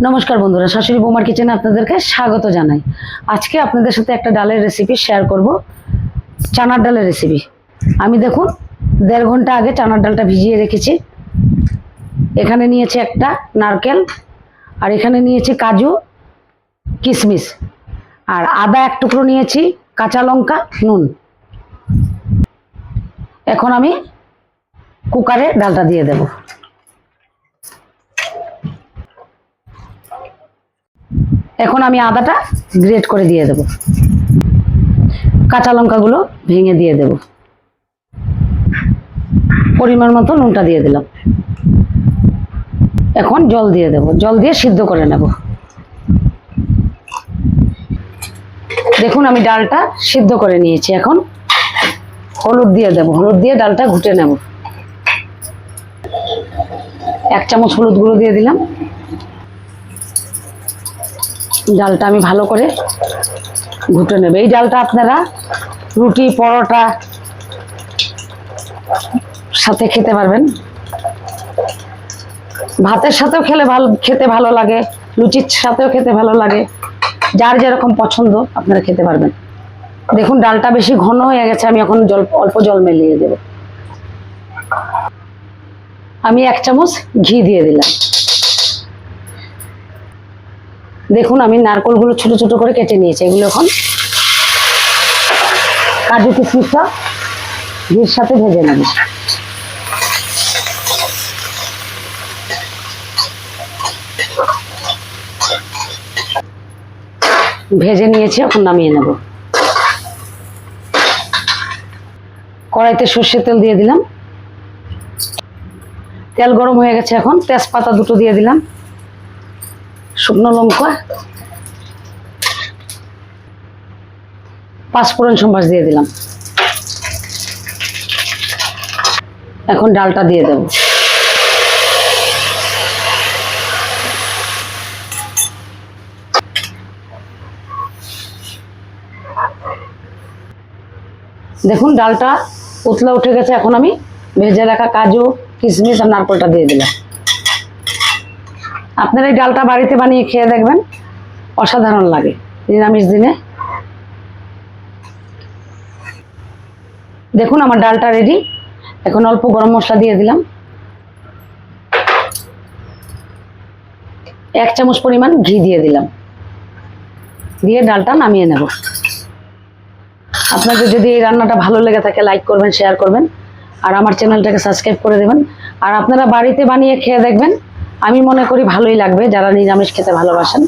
নমস্কার বন্ধুরা, শাশুড়ি বৌমার কিচেনে আপনাদেরকে স্বাগত জানাই। আজকে আপনাদের সাথে একটা ডালের রেসিপি শেয়ার করব, চানার ডালের রেসিপি। আমি দেখুন 1.5 ঘন্টা আগে চানার ডালটা ভিজিয়ে রেখেছি। এখানে নিয়েছি একটা নারকেল, আর এখানে নিয়েছি কাজু, কিশমিশ, আর আদা এক টুকরো নিয়েছি, কাঁচা লঙ্কা, নুন। এখন আমি কুকারে ডালটা দিয়ে দেব। এখন আমি আদাটা গ্রেট করে দিয়ে দেব, কাঁচা লঙ্কাগুলো ভেঙে দিয়ে দেব, পরিমাণ মতো নুনটা দিয়ে দিলাম। এখন জল দিয়ে দেব, জল দিয়ে সিদ্ধ করে নেব। দেখুন আমি ডালটা সিদ্ধ করে নিয়েছি। এখন হলুদ দিয়ে দেব, হলুদ দিয়ে ডালটা ঘুটে নেব। 1 চামচ হলুদ গুঁড়ো দিয়ে দিলাম। ডালটা আমি ভালো করে ঘুটে নেব। এই ডালটা আপনারা রুটি, পরোটা সাথে খেতে পারবেন, ভাতের সাথেও খেতে ভালো লাগে, লুচির সাথেও খেতে ভালো লাগে, যার যেরকম পছন্দ আপনারা খেতে পারবেন। দেখুন ডালটা বেশি ঘন হয়ে গেছে, আমি এখন অল্প জল মিলিয়ে দেব। আমি 1 চামচ ঘি দিয়ে দিলাম। দেখুন আমি নারকেলগুলো ছোট ছোট করে কেটে নিয়েছি, এগুলো এখন কাজু কিশমিশটা ঘির সাথে ভেজে নেব। ভেজে নিয়েছি, এখন নামিয়ে নেব। কড়াইতে সর্ষের তেল দিয়ে দিলাম। তেল গরম হয়ে গেছে, এখন তেজপাতা 2টো দিয়ে দিলাম, শুকনো লঙ্কা, 5 ফোড়ন সম্বাস দিয়ে দিলাম। এখন ডালটা দিয়ে দেব। দেখুন ডালটা উতলা উঠে গেছে, এখন আমি ভেজে রাখা কাজু, কিশমিশ আর নারকেলটা দিয়ে দিলাম। আপনারা এই ডালটা বাড়িতে বানিয়ে খেয়ে দেখবেন, অসাধারণ লাগে নিরামিষ দিনে। দেখুন আমার ডালটা রেডি। এখন অল্প গরম মশলা দিয়ে দিলাম, 1 চামচ পরিমাণ ঘি দিয়ে দিলাম, দিয়ে ডালটা নামিয়ে নেব। আপনাদের যদি এই রান্নাটা ভালো লেগে থাকে লাইক করবেন, শেয়ার করবেন, আর আমার চ্যানেলটাকে সাবস্ক্রাইব করে দেবেন। আর আপনারা বাড়িতে বানিয়ে খেয়ে দেখবেন, আমি মনে করি ভালোই লাগবে যারা নিরামিষ খেতে ভালোবাসেন।